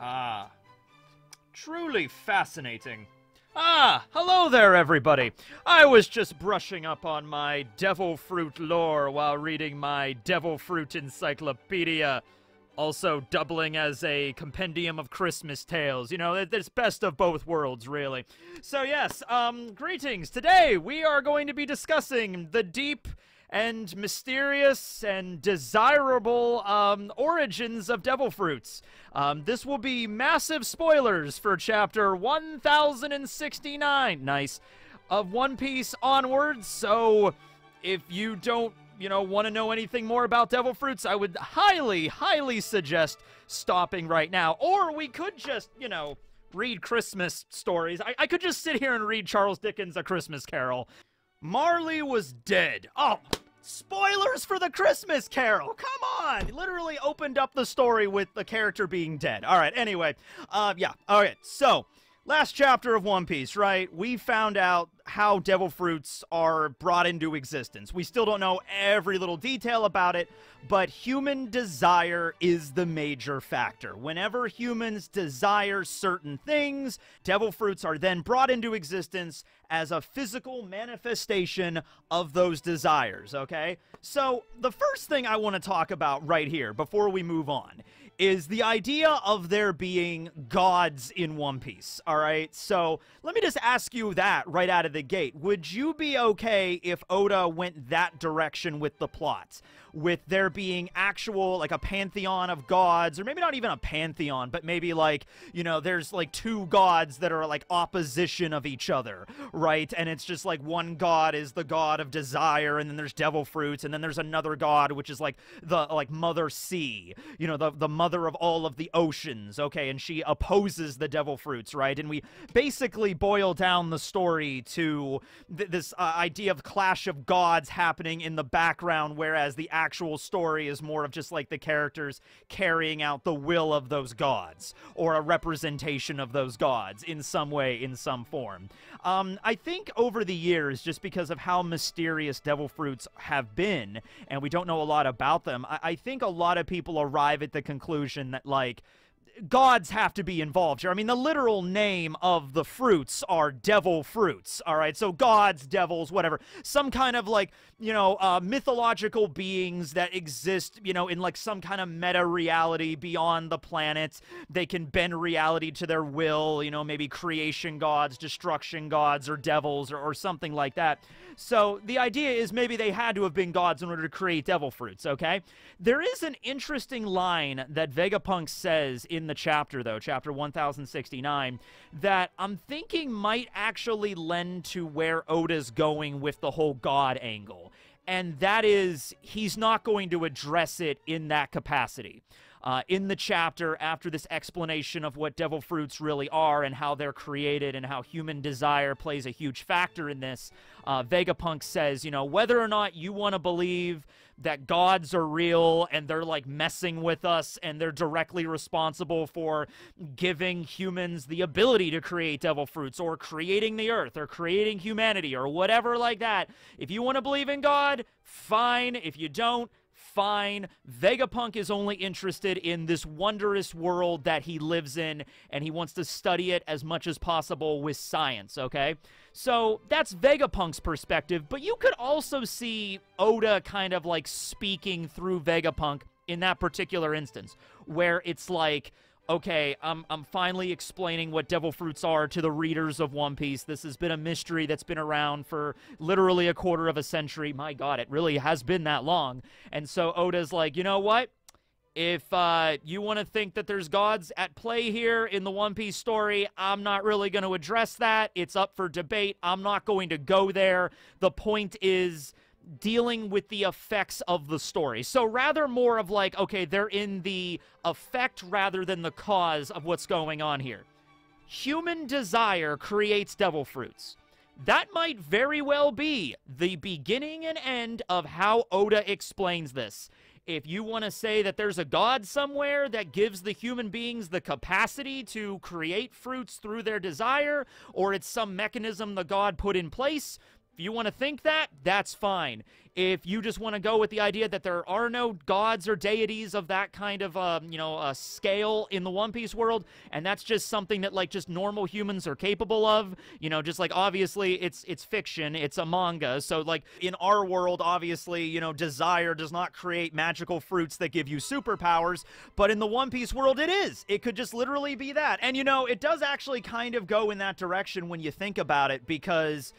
Ah, truly fascinating. Ah, hello there, everybody. I was just brushing up on my devil fruit lore while reading my devil fruit encyclopedia, also doubling as a compendium of Christmas tales. You know, it's best of both worlds, really. So yes, greetings. Today we are going to be discussing the deep and mysterious and desirable origins of devil fruits. This will be massive spoilers for chapter 1069, nice, of One Piece onwards, so if you don't, want to know anything more about devil fruits, I would highly, highly suggest stopping right now. Or we could just, read Christmas stories. I could just sit here and read Charles Dickens' A Christmas Carol. Marley was dead. Oh, spoilers for the Christmas Carol. Come on. Literally opened up the story with the character being dead. All right, anyway. Yeah. All right, so last chapter of One Piece, right? We found out how devil fruits are brought into existence. We still don't know every little detail about it, but human desire is the major factor. Whenever humans desire certain things, devil fruits are then brought into existence as a physical manifestation of those desires, okay? So the first thing I want to talk about right here before we move on is the idea of there being gods in One Piece, all right? So let me just ask you that right out of the gate. Would you be okay if Oda went that direction with the plot? With there being actual, like, a pantheon of gods, or maybe not even a pantheon, but maybe, like, there's, like, two gods that are, like, opposition of each other, right? And it's just, like, one god is the god of desire, and then there's devil fruits, and then there's another god, which is, like, the, like, mother sea, the mother of all of the oceans, okay? And she opposes the devil fruits, right? And we basically boil down the story to this idea of clash of gods happening in the background, whereas the actual story is more of just like the characters carrying out the will of those gods, or a representation of those gods in some way, in some form. I think over the years, just because of how mysterious devil fruits have been, and we don't know a lot about them, I think a lot of people arrive at the conclusion that, like, gods have to be involved here. I mean, the literal name of the fruits are devil fruits, all right? So gods, devils, whatever. Some kind of, like, mythological beings that exist, in, like, some kind of meta-reality beyond the planet. They can bend reality to their will, maybe creation gods, destruction gods, or devils, or something like that. So the idea is maybe they had to have been gods in order to create devil fruits, okay? There is an interesting line that Vegapunk says in the chapter, though, chapter 1069, that I'm thinking might actually lend to where Oda's going with the whole god angle. And that is, he's not going to address it in that capacity. In the chapter, after this explanation of what devil fruits really are and how they're created and how human desire plays a huge factor in this, Vegapunk says, whether or not you want to believe that gods are real and they're, like, messing with us and they're directly responsible for giving humans the ability to create devil fruits or creating the earth or creating humanity or whatever like that, if you want to believe in God, fine. If you don't, fine. Vegapunk is only interested in this wondrous world that he lives in, and he wants to study it as much as possible with science, okay? So that's Vegapunk's perspective, but you could also see Oda kind of, like, speaking through Vegapunk in that particular instance, where it's like, okay, I'm finally explaining what devil fruits are to the readers of One Piece. This has been a mystery that's been around for literally a quarter of a century. My God, it really has been that long. And so Oda's like, you know what? If you want to think that there's gods at play here in the One Piece story, I'm not really going to address that. It's up for debate. I'm not going to go there. The point is dealing with the effects of the story. So rather more of like, okay, they're in the effect rather than the cause of what's going on here. Human desire creates devil fruits. That might very well be the beginning and end of how Oda explains this. If you want to say that there's a god somewhere that gives the human beings the capacity to create fruits through their desire, or it's some mechanism the god put in place, if you want to think that, that's fine. if you just want to go with the idea that there are no gods or deities of that kind of, scale in the One Piece world, and that's just something that, like, just normal humans are capable of, just like, obviously, it's fiction, it's a manga, so, like, in our world, obviously, desire does not create magical fruits that give you superpowers, but in the One Piece world, it is. It could just literally be that. And, it does actually kind of go in that direction when you think about it, because,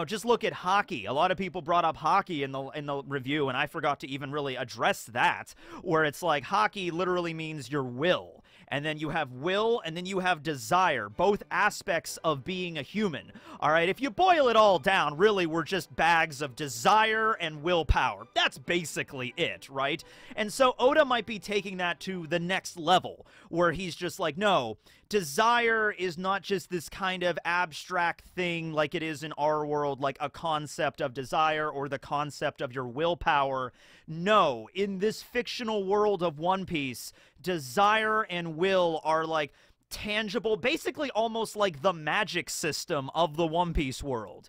just look at hockey. A lot of people brought up hockey in the review, and I forgot to even really address that, where it's like hockey literally means your will. And then you have will, and then you have desire, both aspects of being a human. All right, if you boil it all down, really, we're just bags of desire and willpower. That's basically it, right? And so Oda might be taking that to the next level, where he's just like, no, desire is not just this kind of abstract thing like it is in our world, like a concept of desire or the concept of your willpower. No, in this fictional world of One Piece, desire and will are like tangible, basically almost like the magic system of the One Piece world.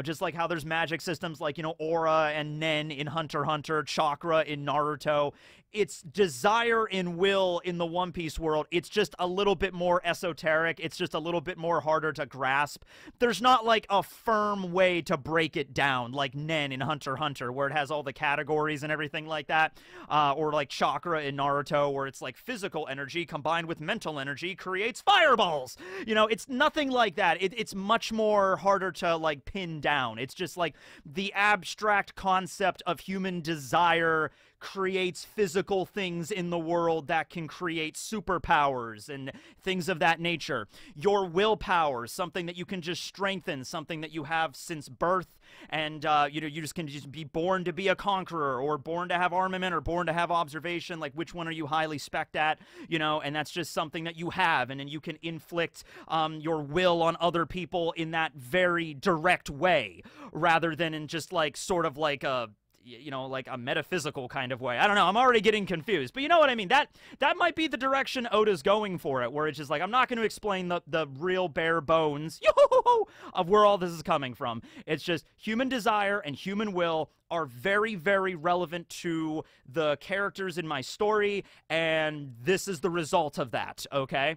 Just like how there's magic systems like, aura and nen in Hunter x Hunter, chakra in Naruto. It's desire and will in the One Piece world. It's just a little bit more esoteric. It's just a little bit more harder to grasp. There's not like a firm way to break it down like nen in Hunter x Hunter, where it has all the categories and everything like that. Or like chakra in Naruto, where it's like physical energy combined with mental energy creates fireballs. It's nothing like that. It's much more harder to like pin down. It's just like the abstract concept of human desire creates physical things in the world that can create superpowers and things of that nature. Your willpower, something that you can just strengthen, something that you have since birth, and you just can just be born to be a conqueror, or born to have armament, or born to have observation, like which one are you highly spec'd at, and that's just something that you have, and then you can inflict your will on other people in that very direct way, rather than in just like sort of like a like a metaphysical kind of way. I don't know. I'm already getting confused. But you know what I mean? That might be the direction Oda's going for it, where it's just like, I'm not going to explain the real bare bones of where all this is coming from. It's just human desire and human will are very, very relevant to the characters in my story, and this is the result of that, okay?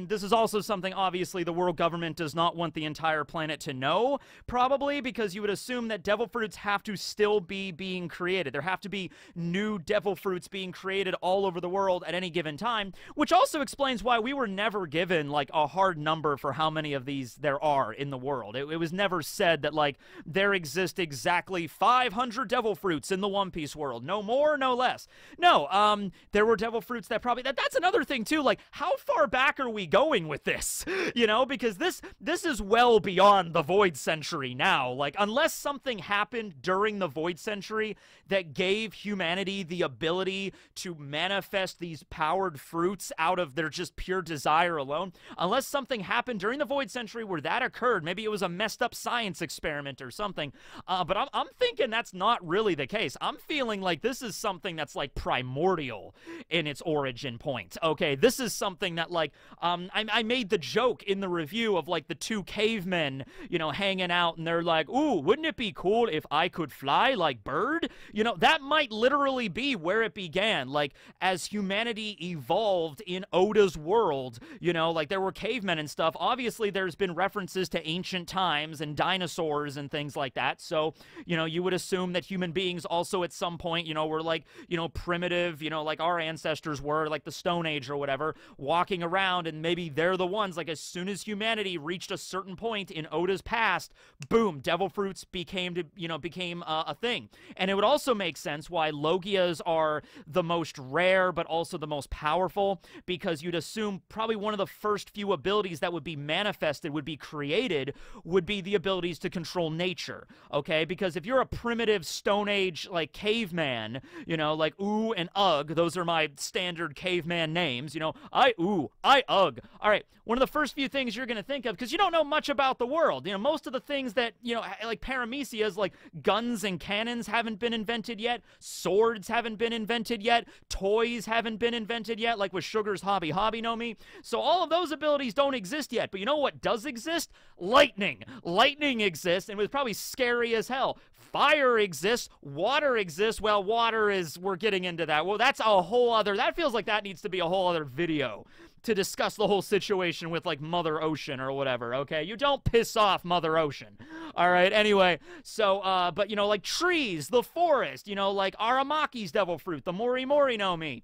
This is also something, obviously, the world government does not want the entire planet to know, probably because you would assume that devil fruits have to still be being created. There have to be new devil fruits being created all over the world at any given time, which also explains why we were never given, like, a hard number for how many of these there are in the world. It was never said that, like, there exist exactly 500 devil fruits in the One Piece world. No more, no less. No, there were devil fruits that probably... That's another thing, too. Like, how far back are we going with this? Because this is well beyond the Void Century now. Like, unless something happened during the Void Century that gave humanity the ability to manifest these powered fruits out of their just pure desire alone, unless something happened during the Void Century where that occurred, maybe it was a messed up science experiment or something, but I'm thinking that's not really the case. I'm feeling like this is something that's like primordial in its origin point. Okay, this is something that like I made the joke in the review of like the two cavemen, hanging out, and they're like, ooh, wouldn't it be cool if I could fly like Bird? That might literally be where it began. Like, as humanity evolved in Oda's world, like there were cavemen and stuff. Obviously, there's been references to ancient times and dinosaurs and things like that. So, you would assume that human beings also at some point, were like, primitive, like our ancestors were, like the Stone Age or whatever, walking around, and maybe they're the ones, like as soon as humanity reached a certain point in Oda's past, boom, devil fruits became a thing. And it would also make sense why Logias are the most rare, but also the most powerful, because you'd assume probably one of the first few abilities that would be manifested, would be created, would be the abilities to control nature, okay? Because if you're a primitive Stone Age, like, caveman, like Ooh and Ugg, those are my standard caveman names, I Ooh, I Ugg. All right, one of the first few things you're going to think of, because you don't know much about the world, most of the things that, like paramecias, like guns and cannons haven't been invented yet, swords haven't been invented yet, toys haven't been invented yet, like with Sugar's Hobby no Mi. So all of those abilities don't exist yet, but you know what does exist? Lightning. Lightning exists, and it was probably scary as hell. Fire exists. Water exists. Well, water is, we're getting into that. Well, that's a whole other, that feels like that needs to be a whole other video to discuss the whole situation with, like, Mother Ocean or whatever, okay? You don't piss off Mother Ocean, all right? Anyway, so, but, you know, like trees, the forest, you know, like Aramaki's devil fruit, the Mori Mori no Mi.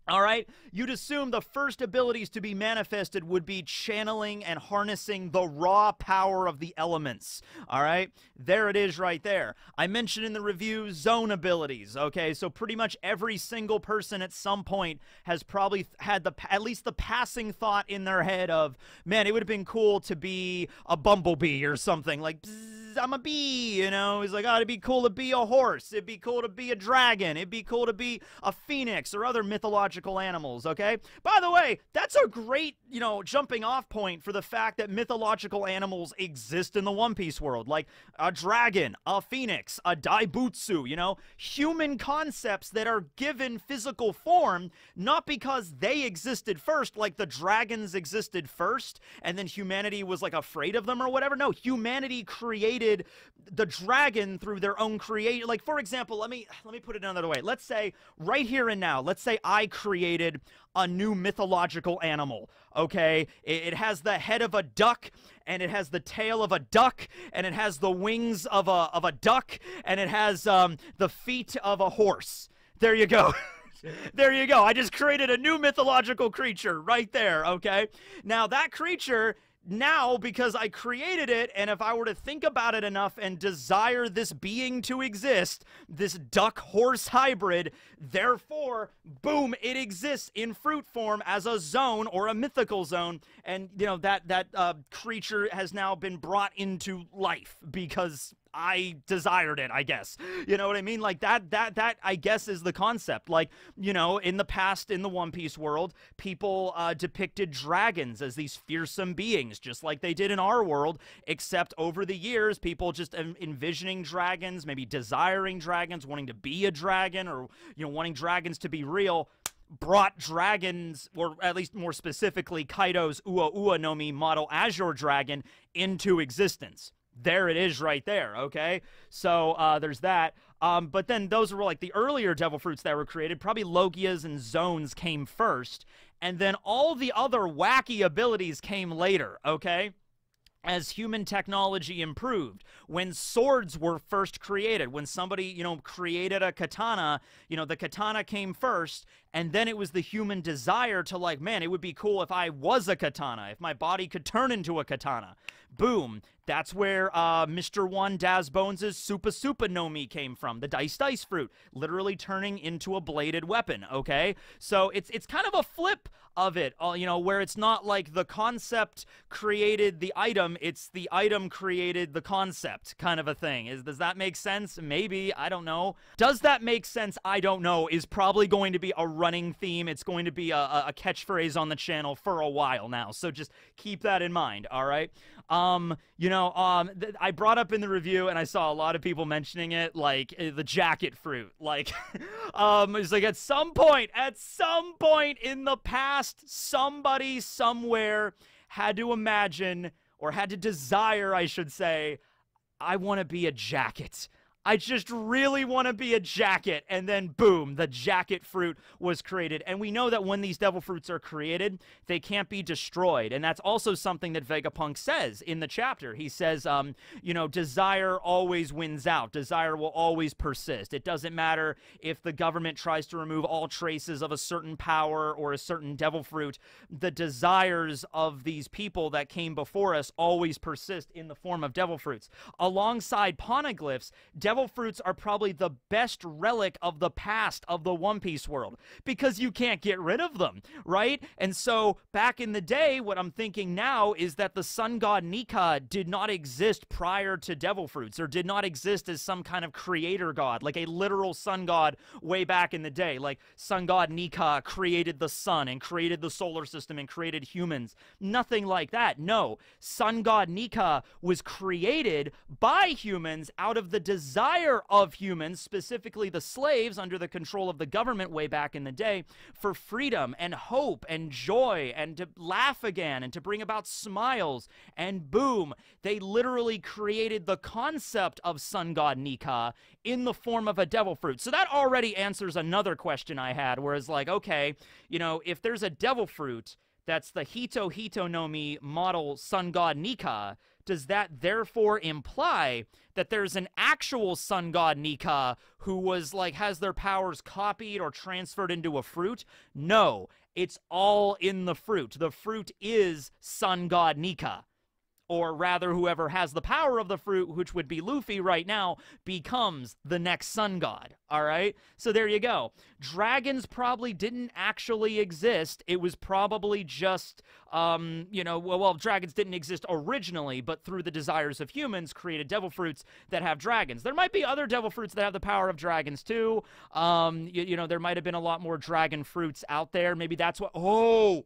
All right, you'd assume the first abilities to be manifested would be channeling and harnessing the raw power of the elements. All right, there it is right there. I mentioned in the review zone abilities. Okay, so pretty much every single person at some point has probably had at least the passing thought in their head of, man, it would have been cool to be a bumblebee or something, like, bzz, I'm a bee, you know? He's like, oh, it'd be cool to be a horse. It'd be cool to be a dragon. It'd be cool to be a phoenix or other mythological animals, okay? By the way, that's a great, you know, jumping off point for the fact that mythological animals exist in the One Piece world, like a dragon, a phoenix, a daibutsu, you know? Human concepts that are given physical form, not because they existed first, like the dragons existed first, and then humanity was, like, afraid of them or whatever. No, humanity created the dragon through their own creation. Like, for example, let me put it another way. Let's say right here and now, let's say I created a new mythological animal, okay? It has the head of a duck, and it has the tail of a duck, and it has the wings of a duck, and it has the feet of a horse. There you go. There you go. I just created a new mythological creature right there, okay? Now, that creature, now, because I created it, and if I were to think about it enough and desire this being to exist, this duck-horse hybrid, therefore, boom, it exists in fruit form as a zone or a mythical zone, and, you know, that creature has now been brought into life because I desired it, I guess. You know what I mean? Like, that I guess is the concept. Like, you know, in the past, in the One Piece world, people depicted dragons as these fearsome beings, just like they did in our world, except over the years, people just envisioning dragons, maybe desiring dragons, wanting to be a dragon, or, you know, wanting dragons to be real, brought dragons, or at least more specifically, Kaido's Ua Ua no Mi model Azure Dragon into existence. There it is right there, okay? So, there's that. But then those were, like, the earlier devil fruits that were created. Probably Logias and Zones came first. And then all the other wacky abilities came later, okay? As human technology improved, when swords were first created, when somebody, you know, created a katana, you know, the katana came first, and then it was the human desire to, like, man, it would be cool if I was a katana, if my body could turn into a katana. Boom. That's where Mr. One Daz Bones' Supa Supa no Mi came from, the Dice fruit, literally turning into a bladed weapon, okay? So it's kind of a flip of it, you know, where it's not like the concept created the item, it's the item created the concept kind of a thing. Does that make sense? Maybe, I don't know. Does that make sense? I don't know, is probably going to be a running theme. It's going to be a catchphrase on the channel for a while now, so just keep that in mind, all right? You know, I brought up in the review, and I saw a lot of people mentioning it, like, the jacket fruit. Like, it's like at some point in the past, somebody somewhere had to imagine, or had to desire, I should say, I want to be a jacket. I just really want to be a jacket, and then boom, the jacket fruit was created. And we know that when these devil fruits are created, they can't be destroyed, and that's also something that Vegapunk says in the chapter. He says, you know, desire always wins out. Desire will always persist. It doesn't matter if the government tries to remove all traces of a certain power or a certain devil fruit. The desires of these people that came before us always persist in the form of devil fruits. Alongside poneglyphs, devil fruits are probably the best relic of the past of the One Piece world, because you can't get rid of them, right? And so back in the day, what I'm thinking now is that the sun god Nika did not exist prior to devil fruits, or did not exist as some kind of creator god, like a literal sun god way back in the day. Like, sun god Nika created the sun and created the solar system and created humans. Nothing like that. No, sun god Nika was created by humans out of the desire desire of humans, specifically the slaves under the control of the government way back in the day, for freedom and hope and joy and to laugh again and to bring about smiles. And boom, they literally created the concept of sun god Nika in the form of a devil fruit. So that already answers another question I had, whereas like, okay, you know, if there's a devil fruit that's the Hito Hito no Mi model sun god Nika, does that therefore imply that there's an actual sun god Nika who was like, has their powers copied or transferred into a fruit? No, it's all in the fruit. The fruit is sun god Nika. Or rather, whoever has the power of the fruit, which would be Luffy right now, becomes the next sun god, all right? So there you go. Dragons probably didn't actually exist. It was probably just, you know, well, dragons didn't exist originally, but through the desires of humans, created devil fruits that have dragons. There might be other devil fruits that have the power of dragons, too. You know, there might have been a lot more dragon fruits out there. Maybe that's what... Oh,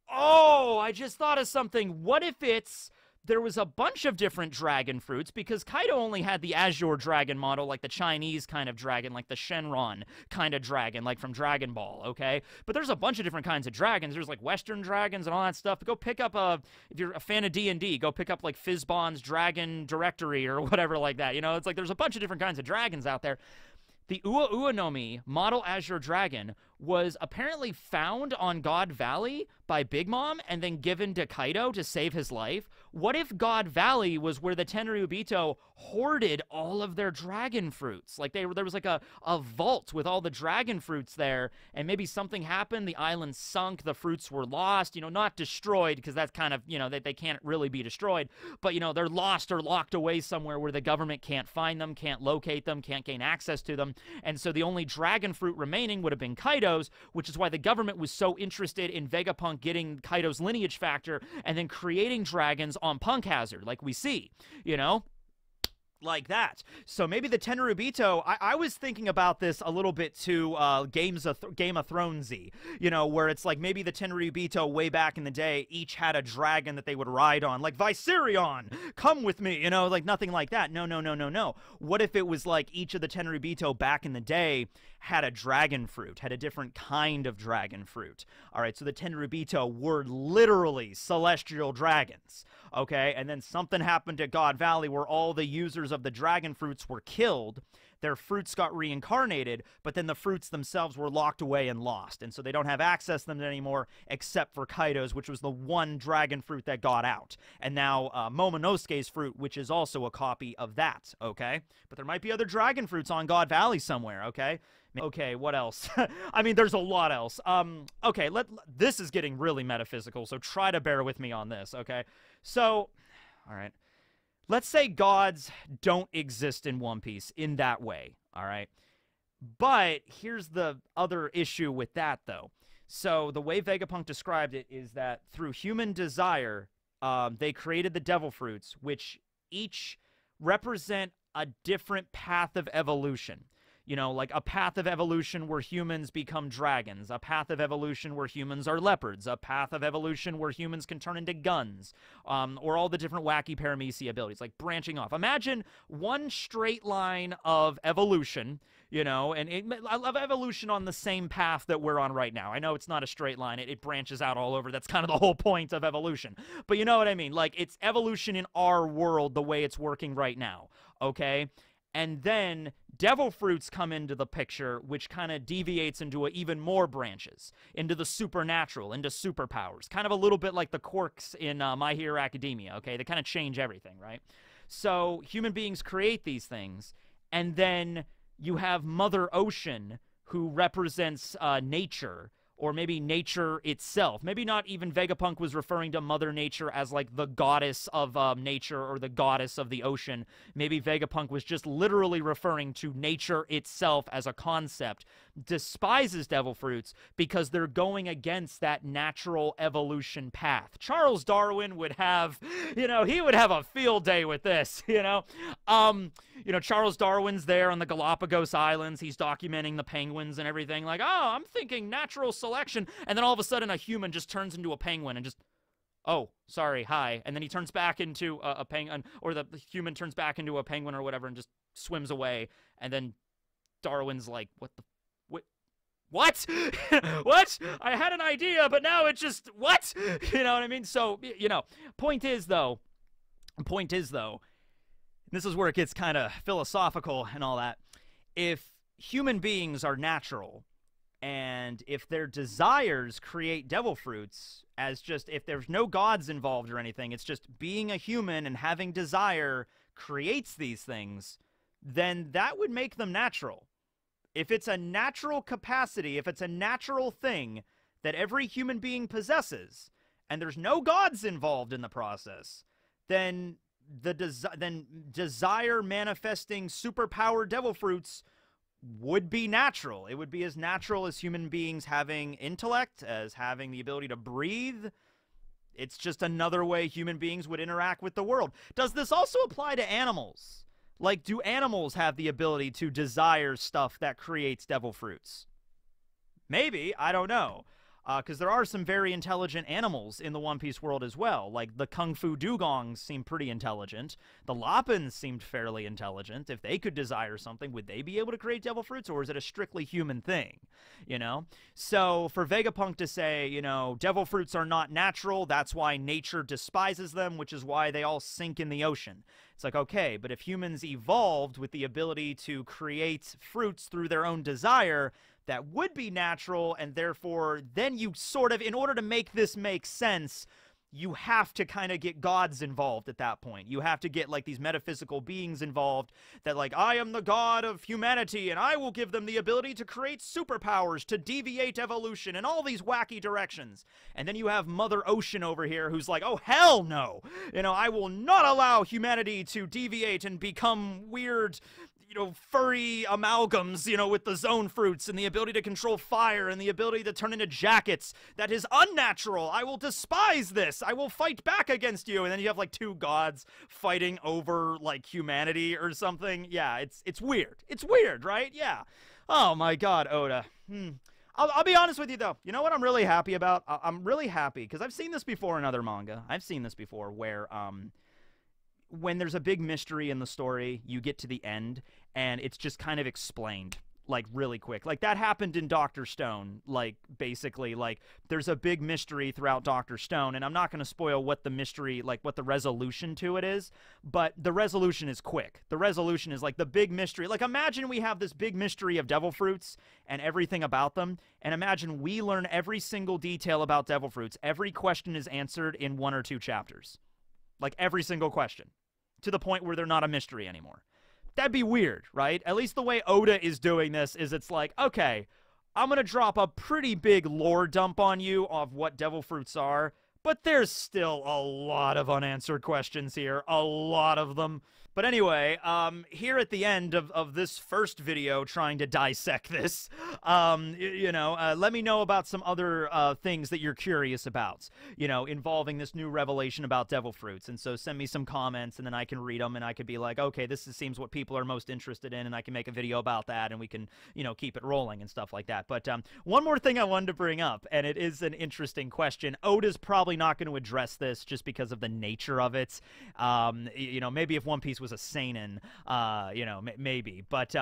I just thought of something. What if it's... There was a bunch of different dragon fruits, because Kaido only had the Azure Dragon model, like the Chinese kind of dragon, like the Shenron kind of dragon, like from Dragon Ball, okay? But there's a bunch of different kinds of dragons. There's like Western dragons and all that stuff. Go pick up if you're a fan of D&D, go pick up like Fizzbon's Dragon Directory or whatever like that. You know, it's like there's a bunch of different kinds of dragons out there. The Ua Ua no Mi model Azure Dragon was apparently found on God Valley by Big Mom and then given to Kaido to save his life. What if God Valley was where the Tenryubito hoarded all of their dragon fruits? Like there was like a vault with all the dragon fruits there, and maybe something happened, the island sunk, the fruits were lost, you know, not destroyed, because that's kind of, you know, they can't really be destroyed, but, you know, they're lost or locked away somewhere where the government can't find them, can't locate them, can't gain access to them, and so the only dragon fruit remaining would have been Kaido's, which is why the government was so interested in Vegapunk getting Kaido's lineage factor and then creating dragons on Punk Hazard, like we see, you know? Like that. So maybe the Tenryubito, I was thinking about this a little bit too, Game of Thronesy, you know, where it's like maybe the Tenryubito way back in the day each had a dragon that they would ride on, like Viserion, come with me, you know, like nothing like that. No. What if it was like each of the Tenryubito back in the day had a dragon fruit, had a different kind of dragon fruit? All right, so the Tenryubito were literally celestial dragons, okay? And then something happened at God Valley where all the users of the dragon fruits were killed, their fruits got reincarnated, but then the fruits themselves were locked away and lost, and so they don't have access to them anymore except for Kaido's, which was the one dragon fruit that got out, and now Momonosuke's fruit, which is also a copy of that, okay? But there might be other dragon fruits on God Valley somewhere, okay? Okay, what else? I mean, there's a lot else. Okay, this is getting really metaphysical, so try to bear with me on this, okay? So, all right. Let's say gods don't exist in One Piece in that way, all right? But here's the other issue with that, though. So the way Vegapunk described it is that through human desire, they created the devil fruits, which each represent a different path of evolution. You know, like a path of evolution where humans become dragons, a path of evolution where humans are leopards, a path of evolution where humans can turn into guns, or all the different wacky paramecia abilities, like branching off. Imagine one straight line of evolution, you know, and I love evolution on the same path that we're on right now. I know it's not a straight line. It branches out all over. That's kind of the whole point of evolution. But you know what I mean? Like, it's evolution in our world the way it's working right now, okay? And then devil fruits come into the picture, which kind of deviates into even more branches, into the supernatural, into superpowers. Kind of a little bit like the quirks in My Hero Academia, okay? They kind of change everything, right? So human beings create these things, and then you have Mother Ocean, who represents nature, or maybe nature itself. Maybe not even Vegapunk was referring to Mother Nature as like the goddess of nature or the goddess of the ocean. Maybe Vegapunk was just literally referring to nature itself as a concept. Despises devil fruits because they're going against that natural evolution path. Charles Darwin would have, you know, he would have a field day with this, you know. Charles Darwin's there on the Galapagos Islands. He's documenting the penguins and everything. Like, oh, I'm thinking natural selection. And then all of a sudden a human just turns into a penguin and just, oh, sorry, hi. And then he turns back into a penguin, or the human turns back into a penguin or whatever and just swims away, and then Darwin's like, what the, what? What? I had an idea, but now it just, what? You know what I mean? So, you know, point is though, this is where it gets kind of philosophical and all that. If human beings are natural, and if their desires create devil fruits, as just, if there's no gods involved or anything, it's just being a human and having desire creates these things, then that would make them natural. If it's a natural capacity, if it's a natural thing that every human being possesses, and there's no gods involved in the process, then desire manifesting superpower devil fruits would be natural. It would be as natural as human beings having intellect, as having the ability to breathe. It's just another way human beings would interact with the world. Does this also apply to animals? Like, do animals have the ability to desire stuff that creates devil fruits? Maybe, I don't know. Because there are some very intelligent animals in the One Piece world as well. Like, the Kung Fu Dugongs seem pretty intelligent. The Loppins seemed fairly intelligent. If they could desire something, would they be able to create devil fruits, or is it a strictly human thing? You know? So, for Vegapunk to say, you know, devil fruits are not natural, that's why nature despises them, which is why they all sink in the ocean. It's like, okay, but if humans evolved with the ability to create fruits through their own desire, that would be natural, and therefore, then you sort of, in order to make this make sense, you have to kind of get gods involved at that point. You have to get, like, these metaphysical beings involved that, like, I am the god of humanity, and I will give them the ability to create superpowers to deviate evolution in all these wacky directions. And then you have Mother Ocean over here who's like, oh, hell no! You know, I will not allow humanity to deviate and become weird, you know, furry amalgams, you know, with the zone fruits and the ability to control fire and the ability to turn into jackets. That is unnatural. I will despise this. I will fight back against you. And then you have, like, two gods fighting over, like, humanity or something. Yeah, it's weird. It's weird, right? Yeah. Oh, my God, Oda. I'll be honest with you, though. You know what I'm really happy about? I'm really happy, because I've seen this before in other manga. I've seen this before where, when there's a big mystery in the story, you get to the end, and it's just kind of explained, like, really quick. Like, that happened in Dr. Stone. Like, basically, like, there's a big mystery throughout Dr. Stone, and I'm not going to spoil what the mystery, like, what the resolution to it is, but the resolution is quick. The resolution is, like, the big mystery. Like, imagine we have this big mystery of devil fruits and everything about them, and imagine we learn every single detail about devil fruits. Every question is answered in 1 or 2 chapters. Like, every single question. To the point where they're not a mystery anymore. That'd be weird, right? At least the way Oda is doing this is it's like, okay, I'm going to drop a pretty big lore dump on you of what devil fruits are, but there's still a lot of unanswered questions here. A lot of them. But anyway, here at the end of this first video trying to dissect this, let me know about some other things that you're curious about, you know, involving this new revelation about devil fruits. And so send me some comments, and then I can read them, and I could be like, okay, this seems what people are most interested in, and I can make a video about that, and we can, you know, keep it rolling and stuff like that. But one more thing I wanted to bring up, and it is an interesting question. Oda's probably not going to address this just because of the nature of it. You know, maybe if One Piece was a seinen, you know, maybe, but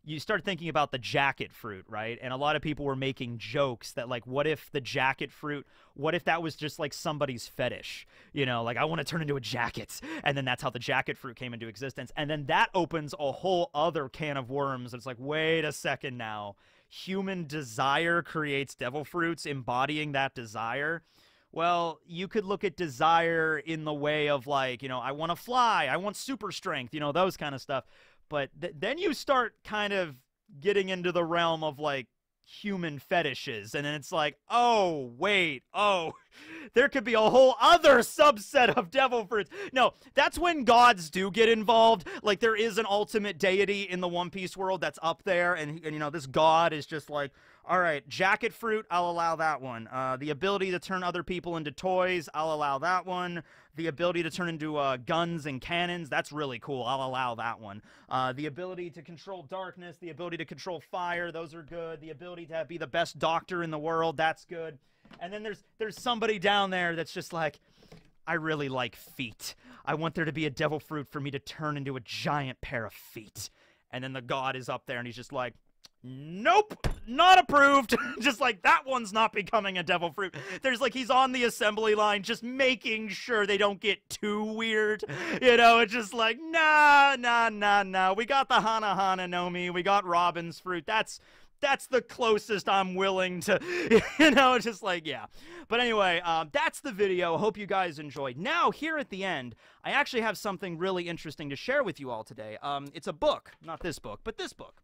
you start thinking about the jacket fruit, right? And a lot of people were making jokes that, like, what if the jacket fruit, what if that was just like somebody's fetish, you know, like, I want to turn into a jacket, and then that's how the jacket fruit came into existence, and then that opens a whole other can of worms. It's like, wait a second now, human desire creates devil fruits, embodying that desire. Well, you could look at desire in the way of, like, you know, I want to fly, I want super strength, you know, those kind of stuff. But then you start kind of getting into the realm of, like, human fetishes, and then it's like, oh, wait, oh, there could be a whole other subset of devil fruits. No, that's when gods do get involved. Like, there is an ultimate deity in the One Piece world that's up there, and you know, this god is just like, all right, jacket fruit, I'll allow that one. The ability to turn other people into toys, I'll allow that one. The ability to turn into guns and cannons, that's really cool. I'll allow that one. The ability to control darkness, the ability to control fire, those are good. The ability to be the best doctor in the world, that's good. And then there's somebody down there that's just like, I really like feet. I want there to be a devil fruit for me to turn into a giant pair of feet. And then the god is up there and he's just like, nope, not approved. Just like, that one's not becoming a devil fruit. There's like, he's on the assembly line just making sure they don't get too weird. You know, it's just like, nah. We got the Hana Nomi. We got Robin's fruit. That's the closest I'm willing to, you know, just like, yeah. But anyway, that's the video. Hope you guys enjoyed. Now, here at the end, I actually have something really interesting to share with you all today. It's a book. Not this book, but this book.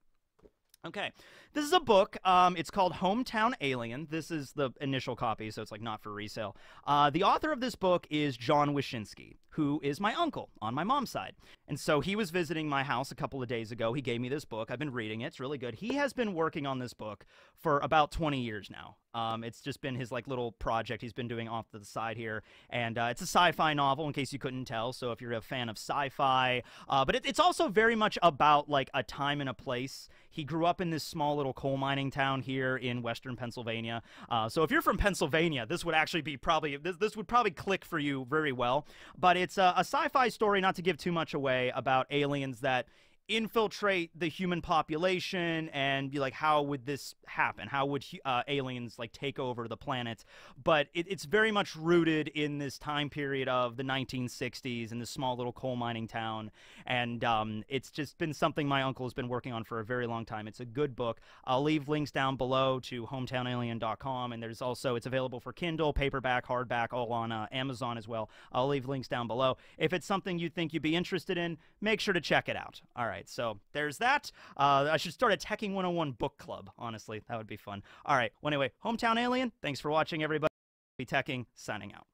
Okay, this is a book. It's called Hometown Alien. This is the initial copy, so it's like not for resale. The author of this book is John Wyszynski, who is my uncle on my mom's side. And so he was visiting my house a couple of days ago. He gave me this book. I've been reading it. It's really good. He has been working on this book for about 20 years now. It's just been his like little project he's been doing off to the side here. And it's a sci-fi novel, in case you couldn't tell. So if you're a fan of sci-fi, but it's also very much about like a time and a place. He grew up in this small little coal mining town here in western Pennsylvania. So if you're from Pennsylvania, this would actually be probably, this would probably click for you very well. But it's a sci-fi story, not to give too much away, about aliens that infiltrate the human population, and be like, how would this happen? How would aliens like take over the planet? But it's very much rooted in this time period of the 1960s in this small little coal mining town, and it's just been something my uncle has been working on for a very long time. It's a good book. I'll leave links down below to hometownalien.com, and there's also, it's available for Kindle, paperback, hardback, all on Amazon as well. I'll leave links down below. If it's something you think you'd be interested in, make sure to check it out. All right. So there's that. I should start a Tekking101 book club, honestly. That would be fun. All right. Well, anyway, Hometown Alien, thanks for watching, everybody. Tekking, signing out.